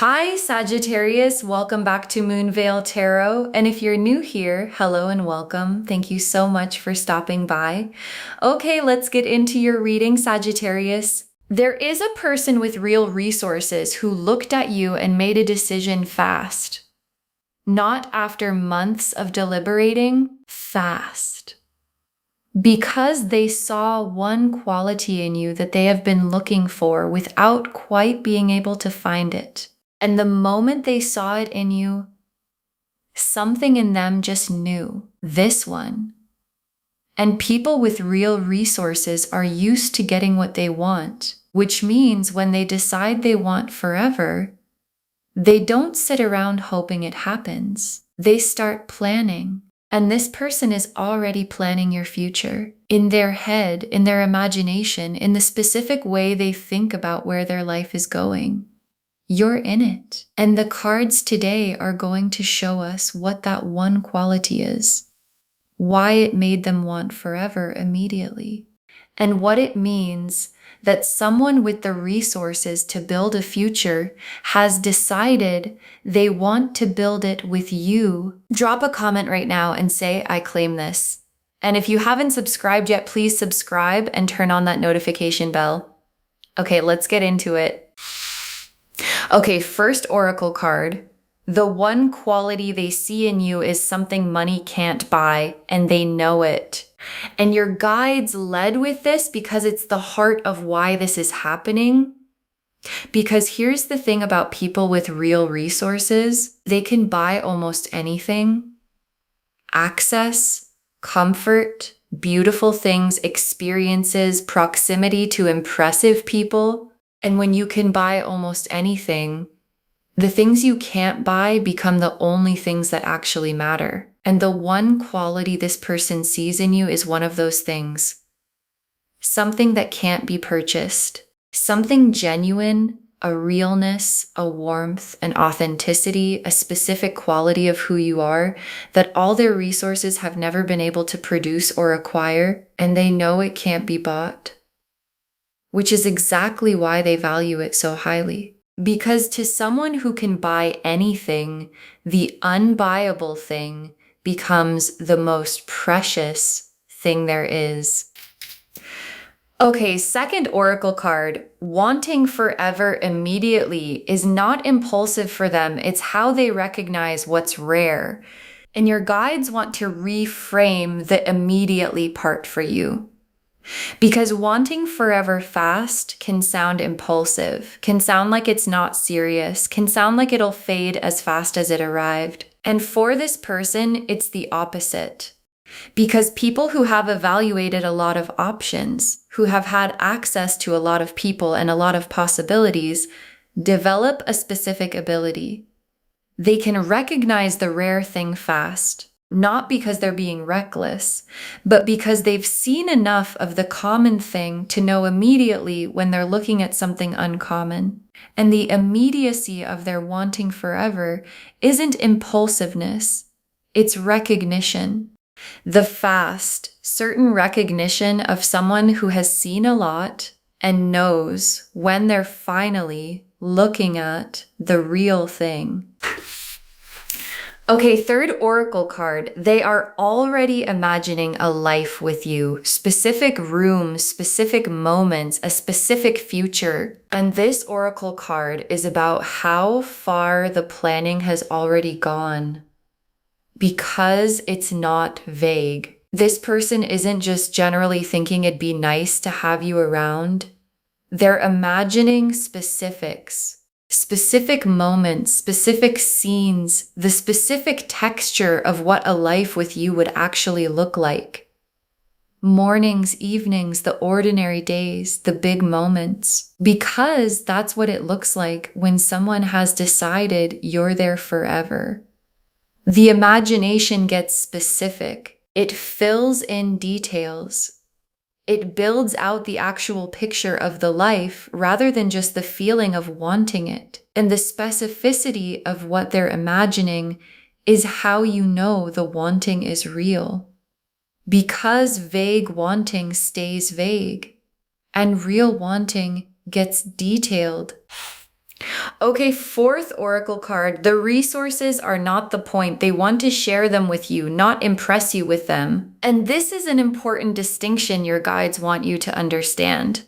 Hi, Sagittarius. Welcome back to Moonveil Tarot. And if you're new here, hello and welcome. Thank you so much for stopping by. Okay, let's get into your reading, Sagittarius. There is a person with real resources who looked at you and made a decision fast. Not after months of deliberating, fast. Because they saw one quality in you that they have been looking for without quite being able to find it. And the moment they saw it in you, something in them just knew this one. And people with real resources are used to getting what they want, which means when they decide they want forever, they don't sit around hoping it happens. They start planning. And this person is already planning your future in their head, in their imagination, in the specific way they think about where their life is going. You're in it. And the cards today are going to show us what that one quality is, why it made them want forever immediately, and what it means that someone with the resources to build a future has decided they want to build it with you. Drop a comment right now and say, I claim this. And if you haven't subscribed yet, please subscribe and turn on that notification bell. Okay, let's get into it. Okay, first oracle card. The one quality they see in you is something money can't buy, and they know it. And your guides led with this because it's the heart of why this is happening. Because here's the thing about people with real resources. They can buy almost anything. Access, comfort, beautiful things, experiences, proximity to impressive people. And when you can buy almost anything, the things you can't buy become the only things that actually matter. And the one quality this person sees in you is one of those things. Something that can't be purchased. Something genuine, a realness, a warmth, an authenticity, a specific quality of who you are that all their resources have never been able to produce or acquire, and they know it can't be bought. Which is exactly why they value it so highly. Because to someone who can buy anything, the unbuyable thing becomes the most precious thing there is. Okay, second oracle card. Wanting forever immediately is not impulsive for them. It's how they recognize what's rare. And your guides want to reframe the immediately part for you. Because wanting forever fast can sound impulsive, can sound like it's not serious, can sound like it'll fade as fast as it arrived. And for this person, it's the opposite. Because people who have evaluated a lot of options, who have had access to a lot of people and a lot of possibilities, develop a specific ability. They can recognize the rare thing fast. Not because they're being reckless, but because they've seen enough of the common thing to know immediately when they're looking at something uncommon. And the immediacy of their wanting forever isn't impulsiveness, it's recognition. The fast, certain recognition of someone who has seen a lot and knows when they're finally looking at the real thing. Okay, third oracle card. They are already imagining a life with you, specific rooms, specific moments, a specific future. And this oracle card is about how far the planning has already gone. Because it's not vague. This person isn't just generally thinking it'd be nice to have you around. They're imagining specifics. Specific moments, specific scenes, the specific texture of what a life with you would actually look like. Mornings, evenings, the ordinary days, the big moments. Because that's what it looks like when someone has decided you're there forever. The imagination gets specific. It fills in details. It builds out the actual picture of the life rather than just the feeling of wanting it. And the specificity of what they're imagining is how you know the wanting is real. Because vague wanting stays vague, and real wanting gets detailed. Okay, fourth oracle card. The resources are not the point. They want to share them with you, not impress you with them. And this is an important distinction your guides want you to understand.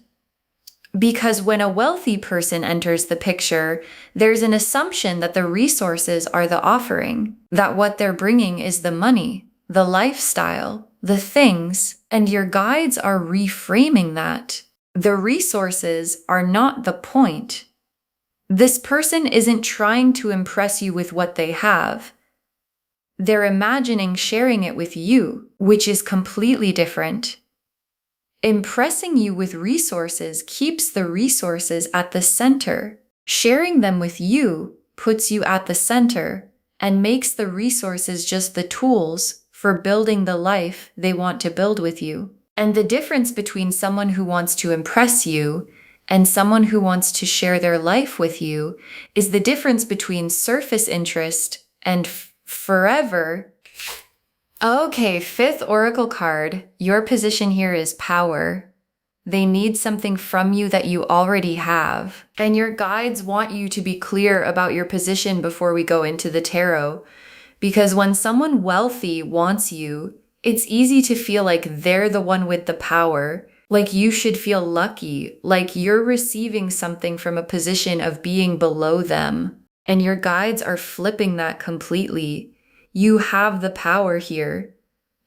Because when a wealthy person enters the picture, there's an assumption that the resources are the offering, that what they're bringing is the money, the lifestyle, the things, and your guides are reframing that. The resources are not the point. This person isn't trying to impress you with what they have. They're imagining sharing it with you, which is completely different. Impressing you with resources keeps the resources at the center. Sharing them with you puts you at the center and makes the resources just the tools for building the life they want to build with you. And the difference between someone who wants to impress you and someone who wants to share their life with you is the difference between surface interest and forever. Okay, fifth oracle card. Your position here is power. They need something from you that you already have. And your guides want you to be clear about your position before we go into the tarot. Because when someone wealthy wants you, it's easy to feel like they're the one with the power. Like you should feel lucky, like you're receiving something from a position of being below them. And your guides are flipping that completely. You have the power here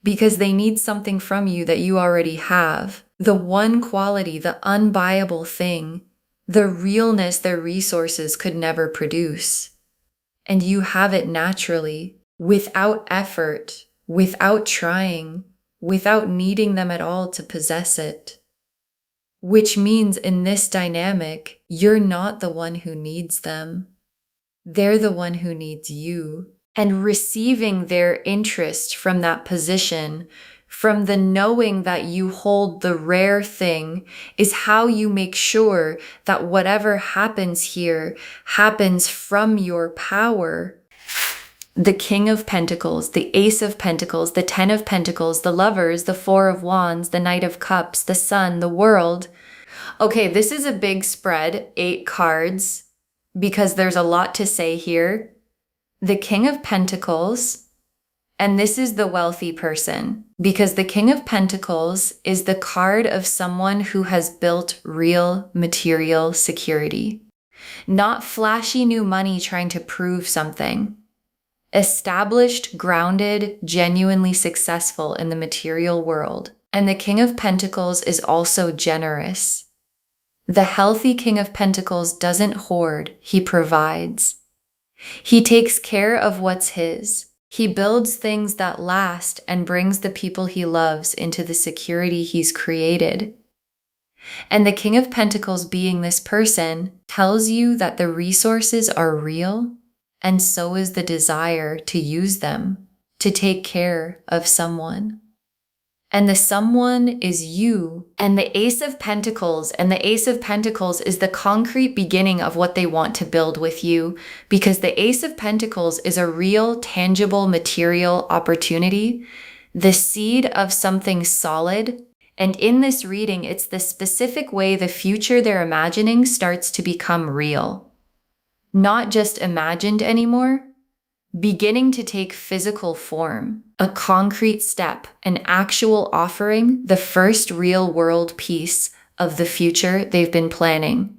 because they need something from you that you already have. The one quality, the unbuyable thing, the realness their resources could never produce. And you have it naturally, without effort, without trying, without needing them at all to possess it. Which means in this dynamic, you're not the one who needs them. They're the one who needs you. And receiving their interest from that position, from the knowing that you hold the rare thing, is how you make sure that whatever happens here happens from your power. The King of Pentacles, the Ace of Pentacles, the Ten of Pentacles, the Lovers, the Four of Wands, the Knight of Cups, the Sun, the World. Okay, this is a big spread, 8 cards, because there's a lot to say here. The King of Pentacles, and this is the wealthy person, because the King of Pentacles is the card of someone who has built real material security. Not flashy new money trying to prove something. Established, grounded, genuinely successful in the material world. And the King of Pentacles is also generous. The healthy King of Pentacles doesn't hoard, he provides. He takes care of what's his. He builds things that last and brings the people he loves into the security he's created. And the King of Pentacles, being this person, tells you that the resources are real, and so is the desire to use them, to take care of someone. And the someone is you. And the Ace of Pentacles, and the Ace of Pentacles is the concrete beginning of what they want to build with you, because the Ace of Pentacles is a real, tangible, material opportunity, the seed of something solid. And in this reading, it's the specific way the future they're imagining starts to become real. Not just imagined anymore, beginning to take physical form, a concrete step, an actual offering, the first real world piece of the future they've been planning.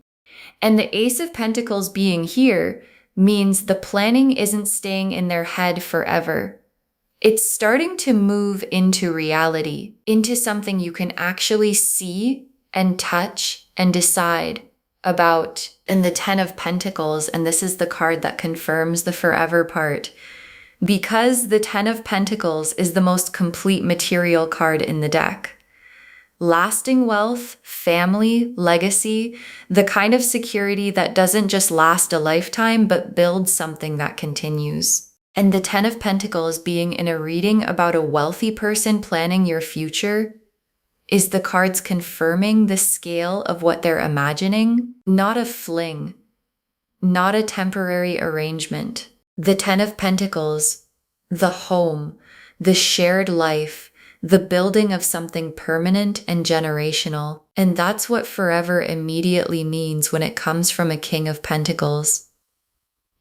And the Ace of Pentacles being here means the planning isn't staying in their head forever. It's starting to move into reality, into something you can actually see and touch and decide about. In the Ten of Pentacles, and this is the card that confirms the forever part, because the Ten of Pentacles is the most complete material card in the deck. Lasting wealth, family, legacy, the kind of security that doesn't just last a lifetime, but builds something that continues. And the Ten of Pentacles being in a reading about a wealthy person planning your future is the cards confirming the scale of what they're imagining, not a fling, not a temporary arrangement. The Ten of Pentacles, the home, the shared life, the building of something permanent and generational. And that's what forever immediately means when it comes from a King of Pentacles.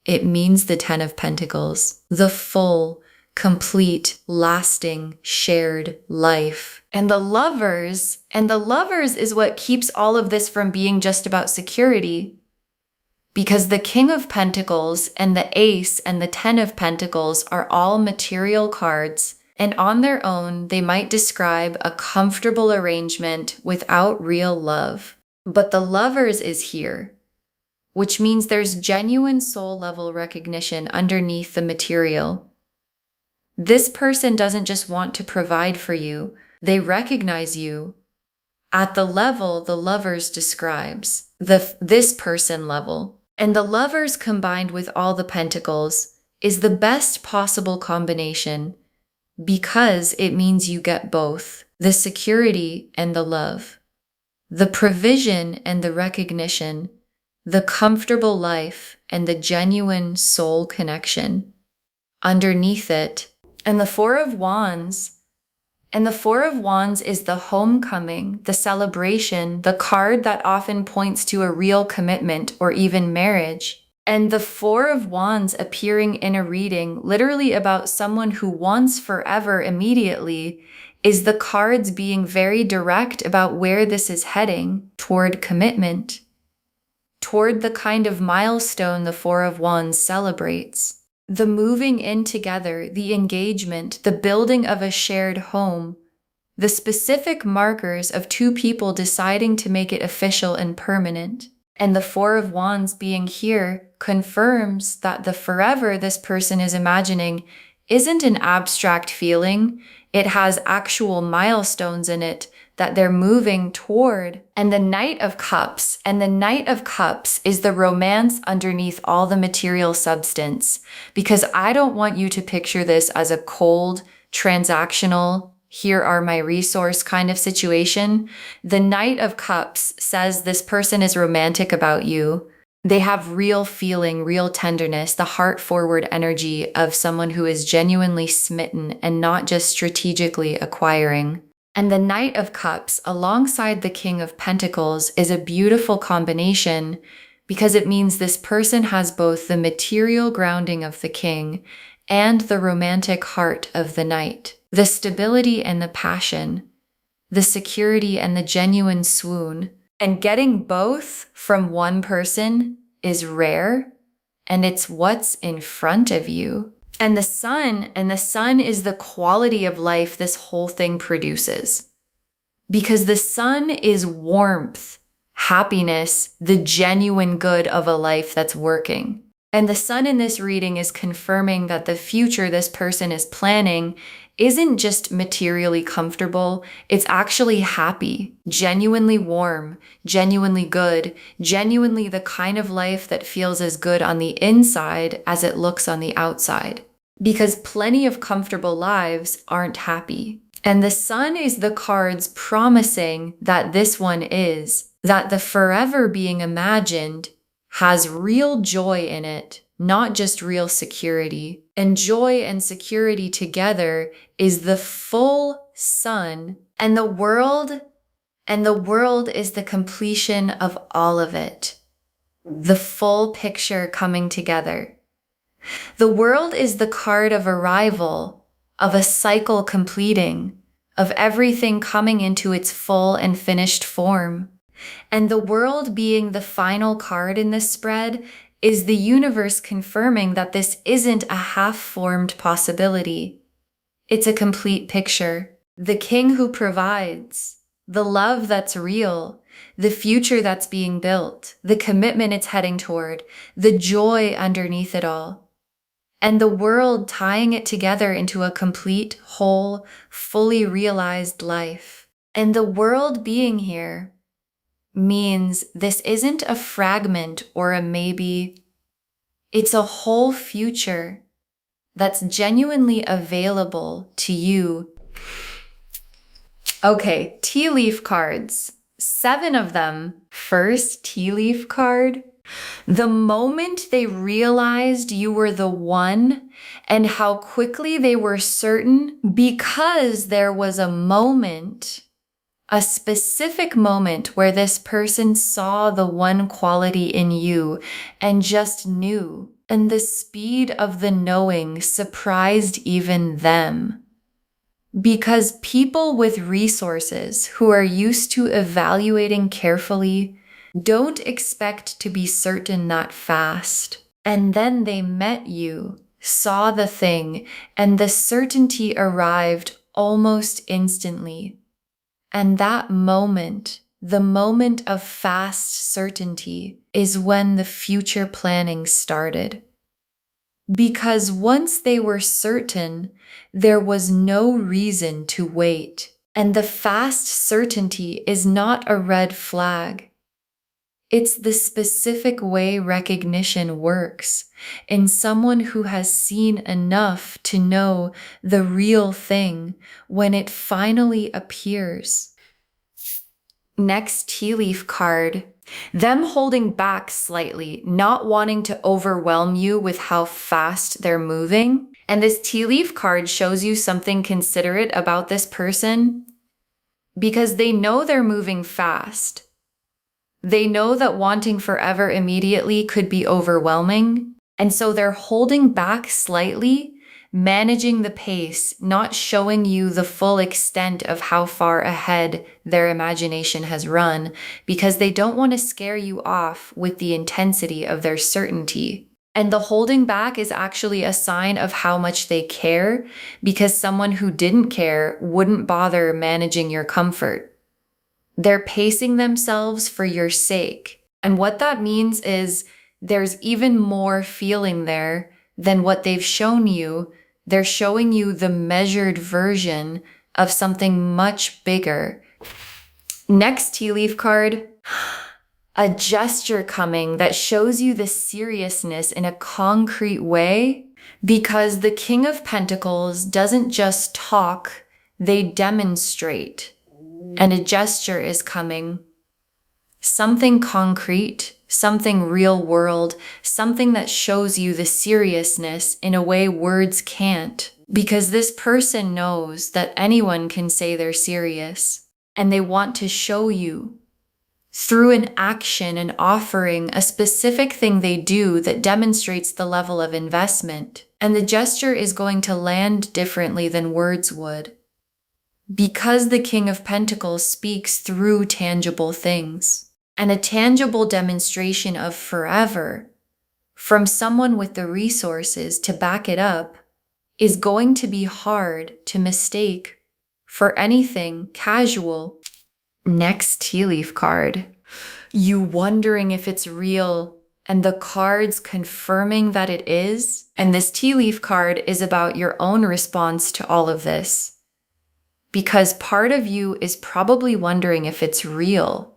It means the Ten of Pentacles, the full, complete, lasting, shared life. And the Lovers is what keeps all of this from being just about security. Because the King of Pentacles and the Ace and the Ten of Pentacles are all material cards, and on their own, they might describe a comfortable arrangement without real love. But the Lovers is here, which means there's genuine soul level recognition underneath the material. This person doesn't just want to provide for you, they recognize you at the level the Lovers describes, this person level. And the Lovers combined with all the Pentacles is the best possible combination because it means you get both, the security and the love, the provision and the recognition, the comfortable life and the genuine soul connection underneath it. And the Four of Wands is the homecoming, the celebration, the card that often points to a real commitment or even marriage. And the Four of Wands appearing in a reading literally about someone who wants forever immediately is the cards being very direct about where this is heading, toward commitment, toward the kind of milestone the Four of Wands celebrates. The moving in together, the engagement, the building of a shared home, the specific markers of two people deciding to make it official and permanent. And the Four of Wands being here confirms that the forever this person is imagining isn't an abstract feeling. It has actual milestones in it that they're moving toward. And the Knight of Cups is the romance underneath all the material substance. Because I don't want you to picture this as a cold, transactional, here are my resource kind of situation. The Knight of Cups says this person is romantic about you. They have real feeling, real tenderness, the heart-forward energy of someone who is genuinely smitten and not just strategically acquiring. And the Knight of Cups, alongside the King of Pentacles, is a beautiful combination because it means this person has both the material grounding of the King and the romantic heart of the Knight, the stability and the passion, the security and the genuine swoon. And getting both from one person is rare, and it's what's in front of you. And the sun is the quality of life this whole thing produces. Because the sun is warmth, happiness, the genuine good of a life that's working. And the sun in this reading is confirming that the future this person is planning isn't just materially comfortable, it's actually happy, genuinely warm, genuinely good, genuinely the kind of life that feels as good on the inside as it looks on the outside. Because plenty of comfortable lives aren't happy. And the sun is the cards promising that this one is, that the forever being imagined has real joy in it, not just real security. And joy and security together is the full sun, and the world is the completion of all of it. The full picture coming together. The world is the card of arrival, of a cycle completing, of everything coming into its full and finished form. And the world being the final card in this spread is the universe confirming that this isn't a half-formed possibility. It's a complete picture. The King who provides, the love that's real, the future that's being built, the commitment it's heading toward, the joy underneath it all. And the world tying it together into a complete, whole, fully realized life. And the world being here means this isn't a fragment or a maybe. It's a whole future that's genuinely available to you. Okay, tea leaf cards. 7 of them. First tea leaf card The moment they realized you were the one and how quickly they were certain, because there was a moment, a specific moment where this person saw the one quality in you and just knew. And the speed of the knowing surprised even them. Because people with resources who are used to evaluating carefully don't expect to be certain that fast. And then they met you, saw the thing, and the certainty arrived almost instantly. And that moment, the moment of fast certainty, is when the future planning started. Because once they were certain, there was no reason to wait. And the fast certainty is not a red flag. It's the specific way recognition works in someone who has seen enough to know the real thing when it finally appears. Next tea leaf card. Them holding back slightly, not wanting to overwhelm you with how fast they're moving. And this tea leaf card shows you something considerate about this person because they know they're moving fast. They know that wanting forever immediately could be overwhelming, and so they're holding back slightly, managing the pace, not showing you the full extent of how far ahead their imagination has run, because they don't want to scare you off with the intensity of their certainty. And the holding back is actually a sign of how much they care, because someone who didn't care wouldn't bother managing your comfort. They're pacing themselves for your sake. And what that means is there's even more feeling there than what they've shown you. They're showing you the measured version of something much bigger. Next tea leaf card, a gesture coming that shows you the seriousness in a concrete way, because the King of Pentacles doesn't just talk, they demonstrate. And a gesture is coming. Something concrete, something real world, something that shows you the seriousness in a way words can't. Because this person knows that anyone can say they're serious, and they want to show you through an action and offering a specific thing they do that demonstrates the level of investment. And the gesture is going to land differently than words would. Because the King of Pentacles speaks through tangible things, and a tangible demonstration of forever from someone with the resources to back it up is going to be hard to mistake for anything casual. Next tea leaf card. You wondering if it's real, and the cards confirming that it is. And this tea leaf card is about your own response to all of this. Because part of you is probably wondering if it's real,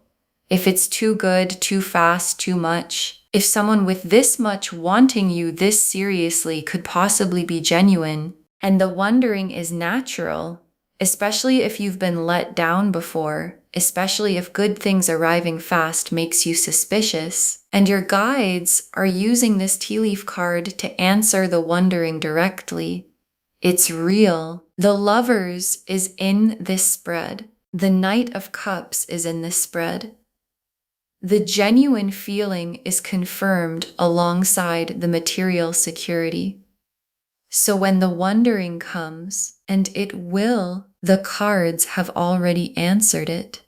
if it's too good, too fast, too much, if someone with this much wanting you this seriously could possibly be genuine. And the wondering is natural, especially if you've been let down before, especially if good things arriving fast makes you suspicious. And your guides are using this tea leaf card to answer the wondering directly. It's real. The Lovers is in this spread. The Knight of Cups is in this spread. The genuine feeling is confirmed alongside the material security. So when the wondering comes, and it will, the cards have already answered it.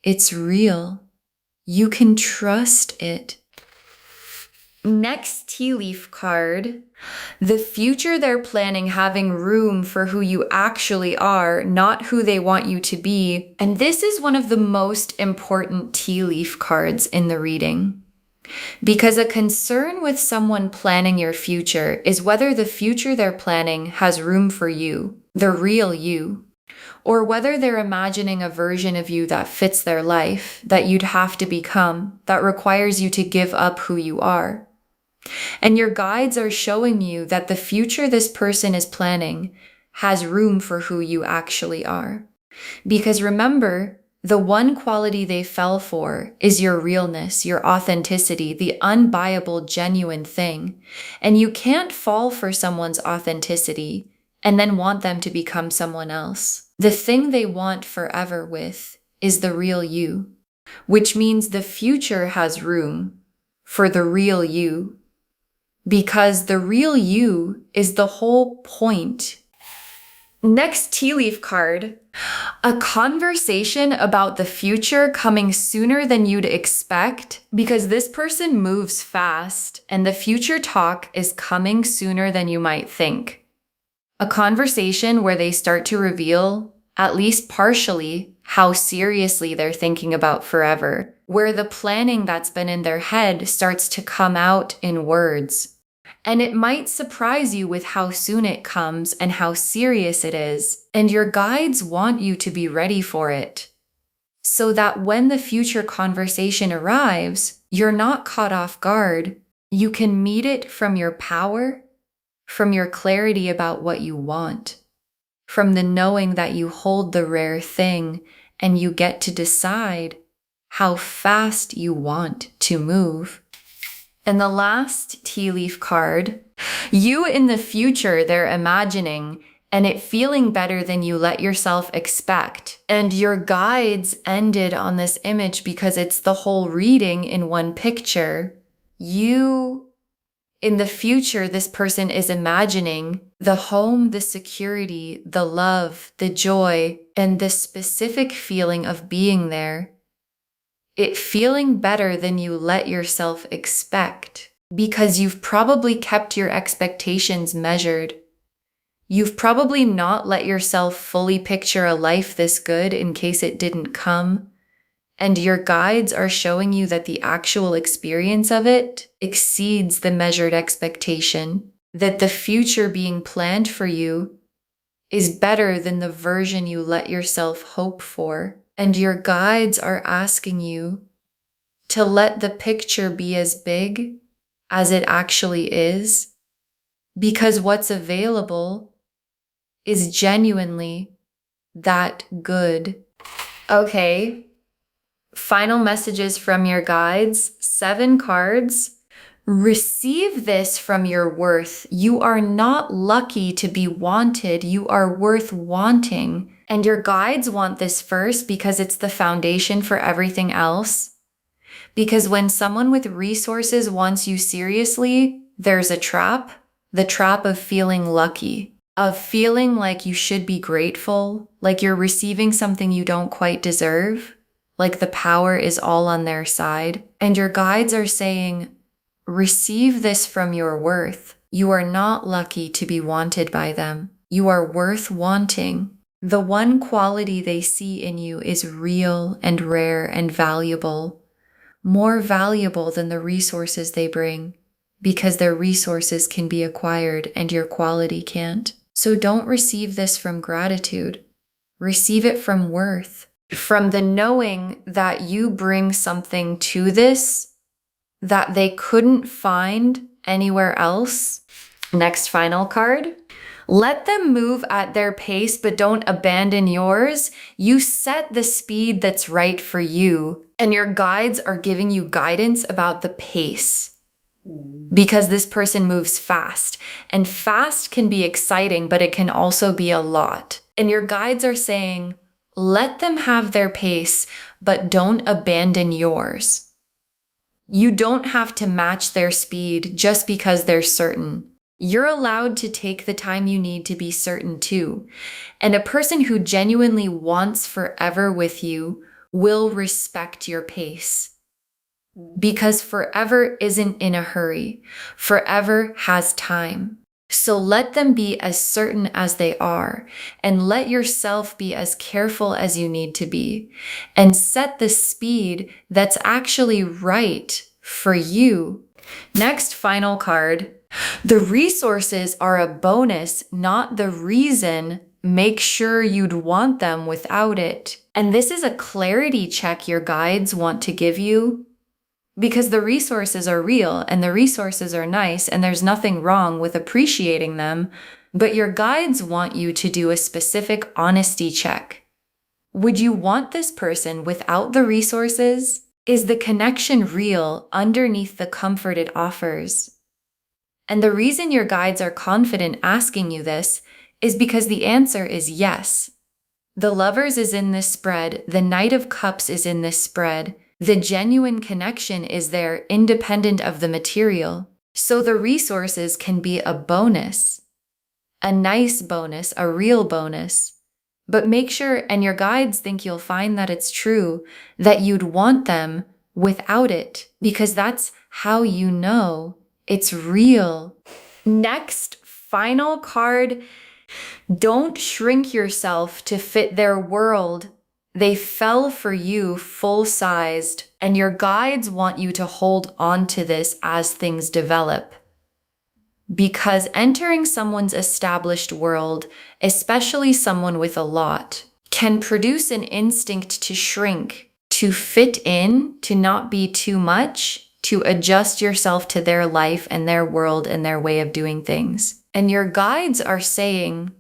It's real. You can trust it. Next tea leaf card, the future they're planning having room for who you actually are, not who they want you to be. And this is one of the most important tea leaf cards in the reading. Because a concern with someone planning your future is whether the future they're planning has room for you, the real you, or whether they're imagining a version of you that fits their life, that you'd have to become, that requires you to give up who you are. And your guides are showing you that the future this person is planning has room for who you actually are. Because remember, The one quality they fell for is your realness, your authenticity, the unbuyable, genuine thing. And you can't fall for someone's authenticity and then want them to become someone else. The thing they want forever with is the real you, which means the future has room for the real you, because the real you is the whole point. Next tea leaf card, a conversation about the future coming sooner than you'd expect, because this person moves fast and the future talk is coming sooner than you might think. A conversation where they start to reveal, at least partially, how seriously they're thinking about forever, where the planning that's been in their head starts to come out in words. And it might surprise you with how soon it comes and how serious it is, and your guides want you to be ready for it, so that when the future conversation arrives, you're not caught off guard. You can meet it from your power, from your clarity about what you want, from the knowing that you hold the rare thing and you get to decide how fast you want to move. And the last tea leaf card, you in the future they're imagining and it feeling better than you let yourself expect. And your guides ended on this image because it's the whole reading in one picture. You in the future, this person is imagining the home, the security, the love, the joy, and the specific feeling of being there. It feeling better than you let yourself expect, because you've probably kept your expectations measured. You've probably not let yourself fully picture a life this good in case it didn't come. And your guides are showing you that the actual experience of it exceeds the measured expectation, that the future being planned for you is better than the version you let yourself hope for. And your guides are asking you to let the picture be as big as it actually is, because what's available is genuinely that good. Okay, final messages from your guides, 7 cards. Receive this from your worth. You are not lucky to be wanted. You are worth wanting. And your guides want this first because it's the foundation for everything else. Because when someone with resources wants you seriously, there's a trap. The trap of feeling lucky, of feeling like you should be grateful, like you're receiving something you don't quite deserve, like the power is all on their side. And your guides are saying, receive this from your worth. You are not lucky to be wanted by them. You are worth wanting. The one quality they see in you is real and rare and valuable, more valuable than the resources they bring, because their resources can be acquired and your quality can't. So don't receive this from gratitude. Receive it from worth, from the knowing that you bring something to this that they couldn't find anywhere else. Next final card. Let them move at their pace, but don't abandon yours. You set the speed that's right for you, and your guides are giving you guidance about the pace, because this person moves fast, and fast can be exciting, but it can also be a lot. And your guides are saying, let them have their pace, but don't abandon yours. You don't have to match their speed just because they're certain. You're allowed to take the time you need to be certain too. And a person who genuinely wants forever with you will respect your pace. Because forever isn't in a hurry. Forever has time. So let them be as certain as they are, and let yourself be as careful as you need to be, and set the speed that's actually right for you. Next, final card. The resources are a bonus, not the reason. Make sure you'd want them without it. And this is a clarity check your guides want to give you, because the resources are real and the resources are nice and there's nothing wrong with appreciating them, but your guides want you to do a specific honesty check Would you want this person without the resources? Is the connection real underneath the comfort it offers? And the reason your guides are confident asking you this is because the answer is yes. The Lovers is in this spread. The Knight of Cups is in this spread. The genuine connection is there independent of the material. So the resources can be a bonus, a nice bonus, a real bonus. But make sure, and your guides think you'll find that it's true, that you'd want them without it, because that's how you know it's real. Next, final card. Don't shrink yourself to fit their world. They fell for you full-sized, and your guides want you to hold on to this as things develop. Because entering someone's established world, especially someone with a lot, can produce an instinct to shrink, to fit in, to not be too much, to adjust yourself to their life and their world and their way of doing things. And your guides are saying,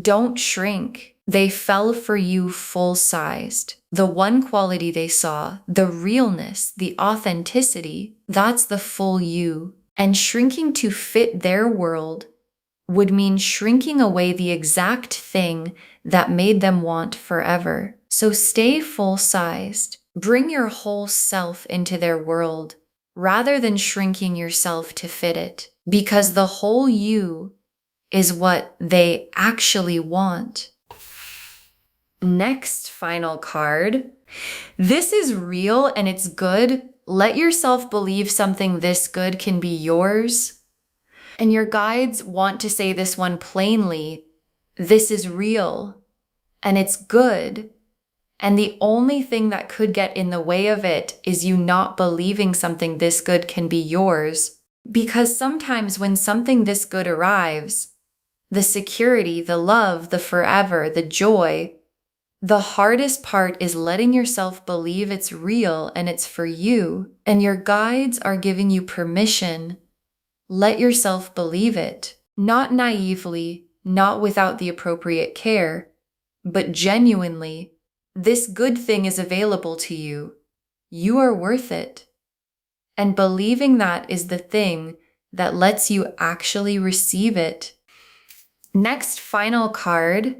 don't shrink. They fell for you full-sized. The one quality they saw, the realness, the authenticity, that's the full you. And shrinking to fit their world would mean shrinking away the exact thing that made them want forever. So stay full-sized. Bring your whole self into their world rather than shrinking yourself to fit it, because the whole you is what they actually want. Next final card. This is real and it's good. Let yourself believe something this good can be yours. And your guides want to say this one plainly. This is real and it's good. And the only thing that could get in the way of it is you not believing something this good can be yours. Because sometimes when something this good arrives, the security, the love, the forever, the joy, the hardest part is letting yourself believe it's real and it's for you. And your guides are giving you permission. Let yourself believe it. Not naively, not without the appropriate care, but genuinely. This good thing is available to you. You are worth it. And believing that is the thing that lets you actually receive it. Next, final card.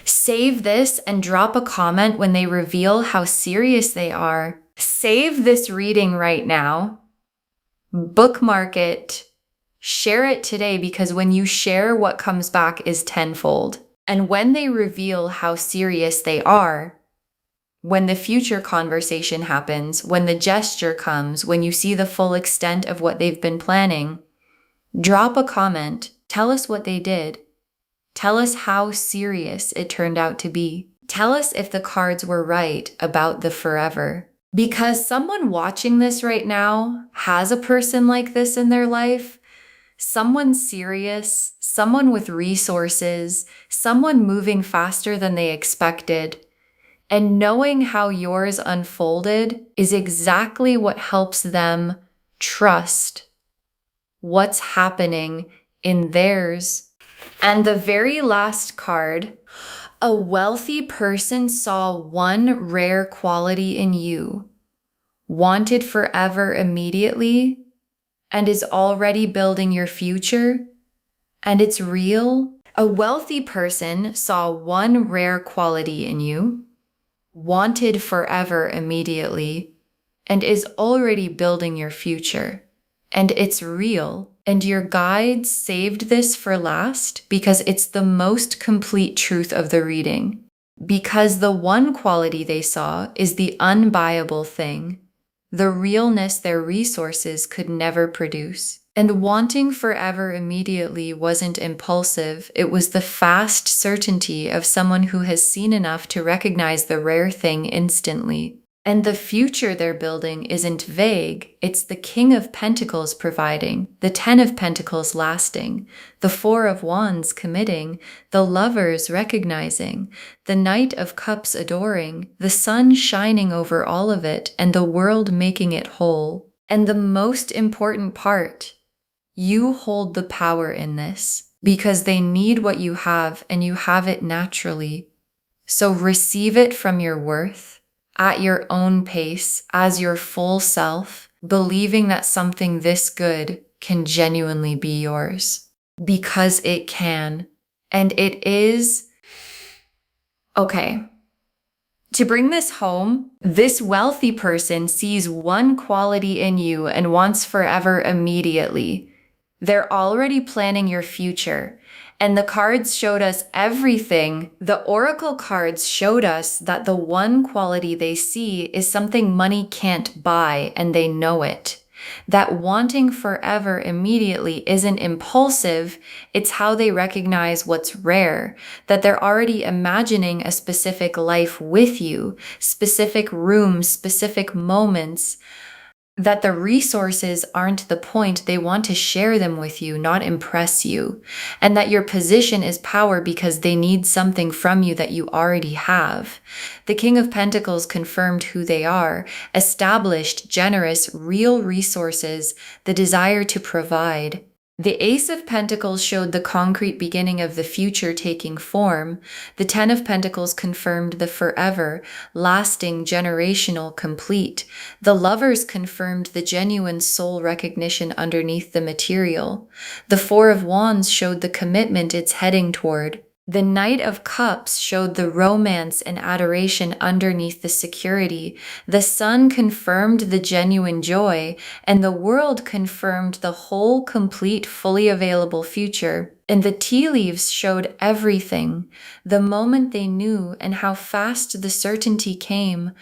Save this and drop a comment when they reveal how serious they are. Save this reading right now. Bookmark it. Share it today, because when you share, what comes back is tenfold. And when they reveal how serious they are, when the future conversation happens, when the gesture comes, when you see the full extent of what they've been planning, drop a comment. Tell us what they did. Tell us how serious it turned out to be. Tell us if the cards were right about the forever. Because someone watching this right now has a person like this in their life. Someone serious, someone with resources, someone moving faster than they expected. And knowing how yours unfolded is exactly what helps them trust what's happening in theirs. And the very last card, a wealthy person saw one rare quality in you, wanted forever immediately, and is already building your future, and it's real. A wealthy person saw one rare quality in you, wanted forever immediately, and is already building your future, and it's real. And your guides saved this for last because it's the most complete truth of the reading. Because the one quality they saw is the unbuyable thing, the realness their resources could never produce. And wanting forever immediately wasn't impulsive, it was the fast certainty of someone who has seen enough to recognize the rare thing instantly. And the future they're building isn't vague, it's the King of Pentacles providing, the Ten of Pentacles lasting, the Four of Wands committing, the Lovers recognizing, the Knight of Cups adoring, the sun shining over all of it, and the world making it whole. And the most important part, you hold the power in this, because they need what you have and you have it naturally. So receive it from your worth, at your own pace, as your full self, believing that something this good can genuinely be yours. Because it can. And it is. Okay. To bring this home, this wealthy person sees one quality in you and wants forever immediately. They're already planning your future. And the cards showed us everything. The oracle cards showed us that the one quality they see is something money can't buy, and they know it. That wanting forever immediately isn't impulsive, it's how they recognize what's rare, that they're already imagining a specific life with you, specific rooms, specific moments, that the resources aren't the point, they want to share them with you, not impress you, and that your position is power because they need something from you that you already have. The King of Pentacles confirmed who they are, established, generous, real resources, the desire to provide. The Ace of Pentacles showed the concrete beginning of the future taking form. The Ten of Pentacles confirmed the forever, lasting, generational, complete. The Lovers confirmed the genuine soul recognition underneath the material. The Four of Wands showed the commitment it's heading toward. The Knight of Cups showed the romance and adoration underneath the security. The Sun confirmed the genuine joy, and the World confirmed the whole, complete, fully available future. And the tea leaves showed everything, the moment they knew and how fast the certainty came,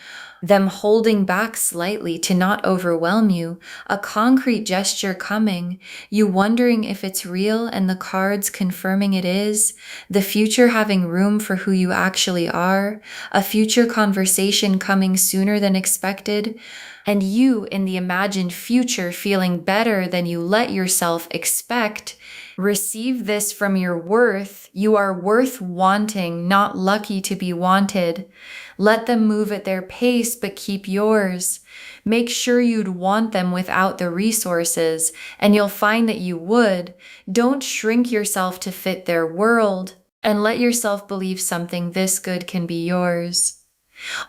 them holding back slightly to not overwhelm you, a concrete gesture coming, you wondering if it's real and the cards confirming it is, the future having room for who you actually are, a future conversation coming sooner than expected, and you in the imagined future feeling better than you let yourself expect. Receive this from your worth. You are worth wanting, not lucky to be wanted. Let them move at their pace, but keep yours. Make sure you'd want them without the resources, and you'll find that you would. Don't shrink yourself to fit their world, and let yourself believe something this good can be yours.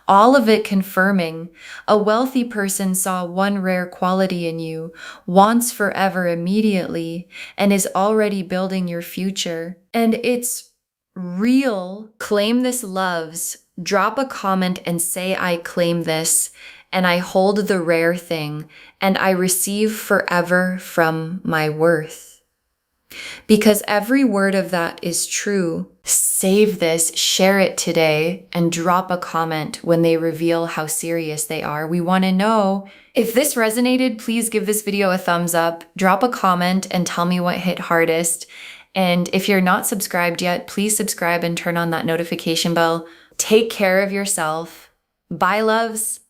All of it confirming, a wealthy person saw one rare quality in you, wants forever immediately, and is already building your future. And it's real. Claim this loves. Drop a comment and say, I claim this, and I hold the rare thing, and I receive forever from my worth. Because every word of that is true. Save this, share it today, and drop a comment when they reveal how serious they are. We want to know. If this resonated, please give this video a thumbs up, drop a comment, and tell me what hit hardest. And if you're not subscribed yet, please subscribe and turn on that notification bell. Take care of yourself. Bye, loves.